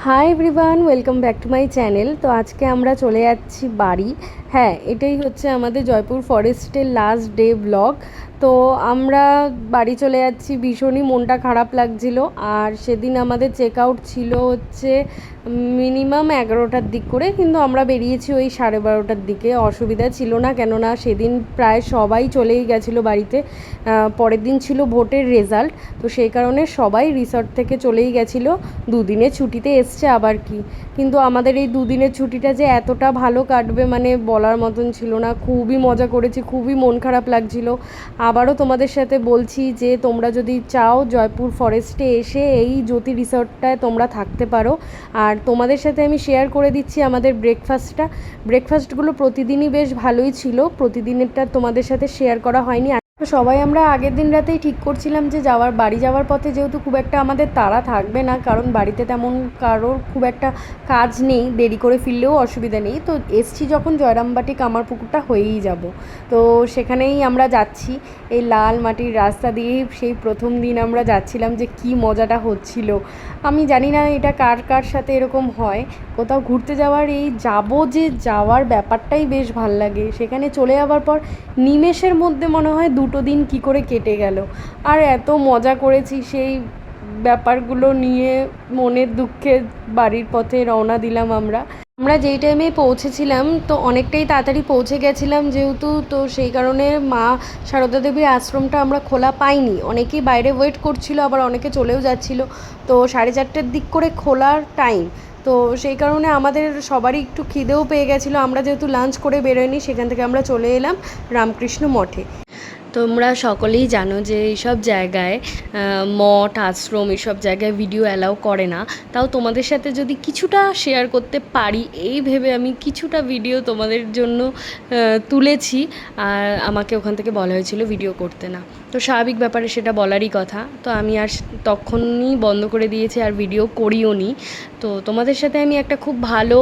Hi everyone, welcome back to my channel. তো আজকে আমরা চলে যাচ্ছি বাড়ি। হ্যাঁ, এটাই হচ্ছে আমাদের জয়পুর ফরেস্টের লাস্ট ডে ব্লগ। তো আমরা বাড়ি চলে যাচ্ছি, ভীষণই মনটা খারাপ লাগছিল। আর সেদিন আমাদের চেক আউট ছিল হচ্ছে মিনিমাম 11টার দিক করে, কিন্তু আমরা বেরিয়েছি ওই 12:30টার দিকে। অসুবিধা ছিল না, কেননা সেদিন প্রায় সবাই চলেই গেছিলো বাড়িতে। পরের দিন ছিল ভোটের রেজাল্ট, তো সেই কারণে সবাই রিসর্ট থেকে চলেই গেছিলো। দুদিনের ছুটিতে এসছে আবার কি, কিন্তু আমাদের এই দুদিনের ছুটিটা যে এতটা ভালো কাটবে মানে বলার মতন ছিল না। খুবই মজা করেছি, খুবই মন খারাপ লাগছিল। আবারও তোমাদের সাথে বলছি যে তোমরা যদি চাও জয়পুর ফরেস্টে এসে এই জ্যোতি রিসর্টটায় তোমরা থাকতে পারো। আর তোমাদের সাথে আমি শেয়ার করে দিচ্ছি আমাদের ব্রেকফাস্টগুলো প্রতিদিনই বেশ ভালোই ছিল। প্রতিদিনেরটা তোমাদের সাথে শেয়ার করা হয়নি। তো সবাই আমরা আগের দিন রাতেই ঠিক করছিলাম যে বাড়ি যাওয়ার পথে যেহেতু খুব একটা আমাদের তাড়া থাকবে না, কারণ বাড়িতে তেমন কারোর খুব একটা কাজ নেই, দেরি করে ফিরলেও অসুবিধা নেই। তো এসছি যখন জয়রামবাটি কামারপুকুরটা হয়েই যাব, তো সেখানেই আমরা যাচ্ছি। এই লাল মাটির রাস্তা দিয়ে সেই প্রথম দিন আমরা যাচ্ছিলাম, যে কি মজাটা হচ্ছিল। আমি জানি না এটা কার কার সাথে এরকম হয়, কোথাও ঘুরতে যাওয়ার যাওয়ার ব্যাপারটাই বেশ ভাল লাগে। সেখানে চলে যাওয়ার পর নিমেষের মধ্যে মনে হয় 2টো দিন কি করে কেটে গেল। আর এত মজা করেছি, সেই ব্যাপারগুলো নিয়ে মনের দুঃখে বাড়ির পথে রওনা দিলাম আমরা যেই টাইমে পৌঁছেছিলাম, তো অনেকটাই তাড়াতাড়ি পৌঁছে গেছিলাম যেহেতু, তো সেই কারণে মা সারদা দেবীর আশ্রমটা আমরা খোলা পাইনি। অনেকেই বাইরে ওয়েট করছিল, আবার অনেকে চলেও যাচ্ছিল। তো 4:30টার দিক করে খোলার টাইম, তো সেই কারণে আমাদের সবারই একটু খিদেও পেয়ে গেছিলো। আমরা যেহেতু লাঞ্চ করে বেরোয়নি, সেখান থেকে আমরা চলে এলাম রামকৃষ্ণ মঠে। তোমরা সকলেই জানো যে এইসব জায়গায় মঠ আশ্রম এসব জায়গায় ভিডিও অ্যালাউ করে না। তাও তোমাদের সাথে যদি কিছুটা শেয়ার করতে পারি এই ভেবে আমি কিছুটা ভিডিও তোমাদের জন্য তুলেছি। আর আমাকে ওখান থেকে বলা হয়েছিল ভিডিও করতে না, তো স্বাভাবিক ব্যাপারে সেটা বলারই কথা। তো আমি আর তখনই বন্ধ করে দিয়েছি, আর ভিডিও করিও নি। তো তোমাদের সাথে আমি একটা খুব ভালো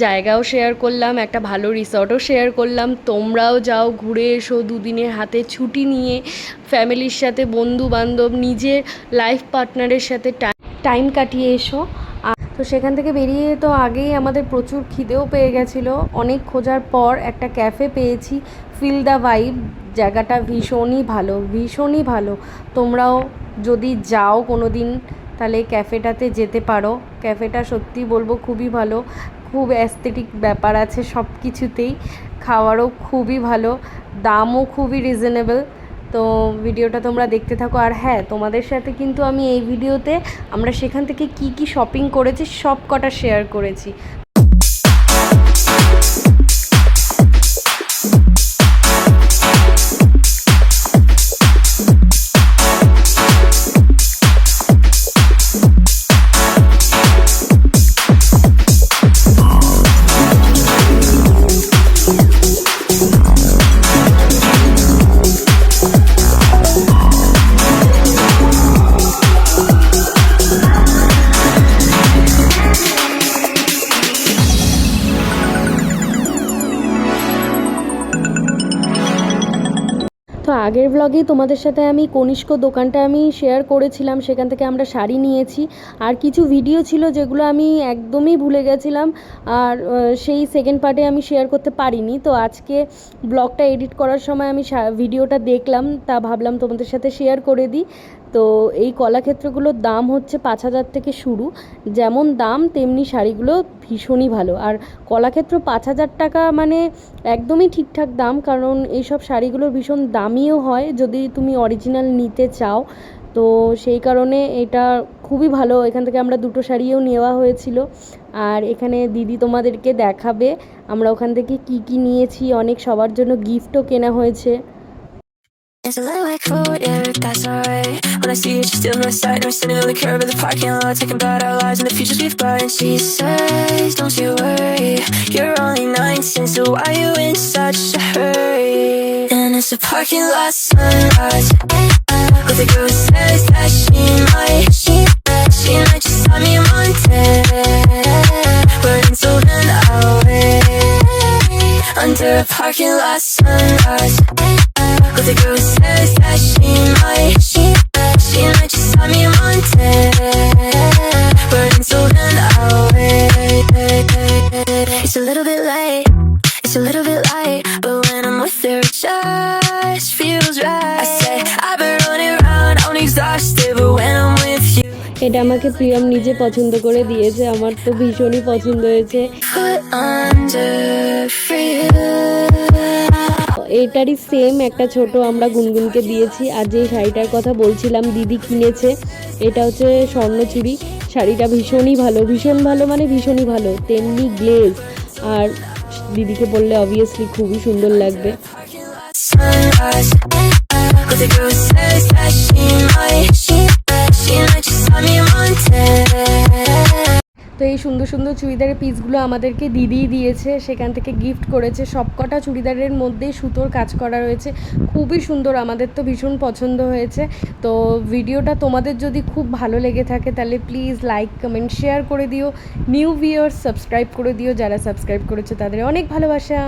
জায়গাও শেয়ার করলাম, একটা ভালো রিসর্টও শেয়ার করলাম। তোমরাও যাও, ঘুরে এসো, দুদিনের হাতে ছুটি নিয়ে ফ্যামিলির সাথে, বন্ধু বান্ধব, নিজের লাইফ পার্টনারের সাথে টাইম কাটিয়ে এসো। তো সেখান থেকে বেরিয়ে তো আগেই আমাদের প্রচুর খিদেও পেয়ে গেছিলো। অনেক খোঁজার পর একটা ক্যাফে পেয়েছি, ফিল দ্য ভাইব। জায়গাটা ভীষণই ভালো। তোমরাও যদি যাও কোনো দিন তাহলে ক্যাফেটাতে যেতে পারো। ক্যাফেটা সত্যি বলবো খুবই ভালো, খুব অ্যাস্থেটিক ব্যাপার আছে সব কিছুতেই। খাওয়ারও খুবই ভালো, দামও খুবই রিজনেবল। তো ভিডিওটা তোমরা দেখতে থাকো। আর হ্যাঁ, তোমাদের সাথে কিন্তু আমি এই ভিডিওতে আমরা সেখান থেকে কি শপিং করেছি সব কটা শেয়ার করেছি। তো আগের ব্লগেই তোমাদের সাথে আমি কনিষ্ক দোকানটা আমি শেয়ার করেছিলাম, সেখান থেকে আমরা শাড়ি নিয়েছি। আর কিছু ভিডিও ছিল যেগুলো আমি একদমই ভুলে গেছিলাম, আর সেই সেকেন্ড পার্টে আমি শেয়ার করতে পারিনি। তো আজকে ব্লগটা এডিট করার সময় আমি ভিডিওটা দেখলাম, তা ভাবলাম তোমাদের সাথে শেয়ার করে দিই। তো এই কলাক্ষেত্রগুলোর দাম হচ্ছে 5,000 থেকে শুরু। যেমন দাম তেমনি শাড়িগুলো ভীষণই ভালো। আর কলাক্ষেত্র 5,000 টাকা মানে একদমই ঠিকঠাক দাম, কারণ এইসব শাড়িগুলোর ভীষণ দামিও হয় যদি তুমি অরিজিনাল নিতে চাও। তো সেই কারণে এটা খুবই ভালো। এখান থেকে আমরা 2টো শাড়িও নেওয়া হয়েছিল। আর এখানে দিদি তোমাদেরকে দেখাবে আমরা ওখান থেকে কি নিয়েছি। অনেক সবার জন্য গিফটও কেনা হয়েছে। It's a little like food, yeah, that's alright. When I see you, she's still on my side. And we're standing on the curb of the parking lot, talking about our lives and the futures we've got. And she says, don't you worry, you're only 19, so why you in such a hurry? And it's a parking lot sunrise, with a girl who says that she might just have me on 10. We're into an hour, under a parking lot sunrise, with a girl who says that she might just have me on 10. We're into an hour. এটা আমাকে প্রিয়ম নিজে পছন্দ করে দিয়েছে, আমার তো ভীষণই পছন্দ হয়েছে। Put under for you. এটারই সেম একটা ছোট আমরা গুনগুনকে দিয়েছি। আর যে শাড়িটার কথা বলছিলাম দিদি কিনেছে, এটা হচ্ছে স্বর্ণচুড়ি। শাড়িটা ভীষণই ভালো, ভীষণ ভালো মানে ভীষণই ভালো, তেমনি গ্লেজ। আর দিদিকে বললে অবভিয়াসলি খুবই সুন্দর লাগবে। Sunrise. But the girl says that she might just let me wanted. তো এই সুন্দর সুন্দর চুড়িদারের পিসগুলো আমাদেরকে দিদিই দিয়েছে, সেখান থেকে গিফট করেছে। সবকটা চুড়িদারের মধ্যে সুতোর কাজ করা রয়েছে, খুবই সুন্দর, আমাদের তো ভীষণ পছন্দ হয়েছে। তো ভিডিওটা তোমাদের যদি খুব ভালো লেগে থাকে তাহলে প্লিজ লাইক কমেন্ট শেয়ার করে দিও। নিউ ভিউয়ার্স সাবস্ক্রাইব করে দিও, যারা সাবস্ক্রাইব করেছে তাদের অনেক ভালোবাসা।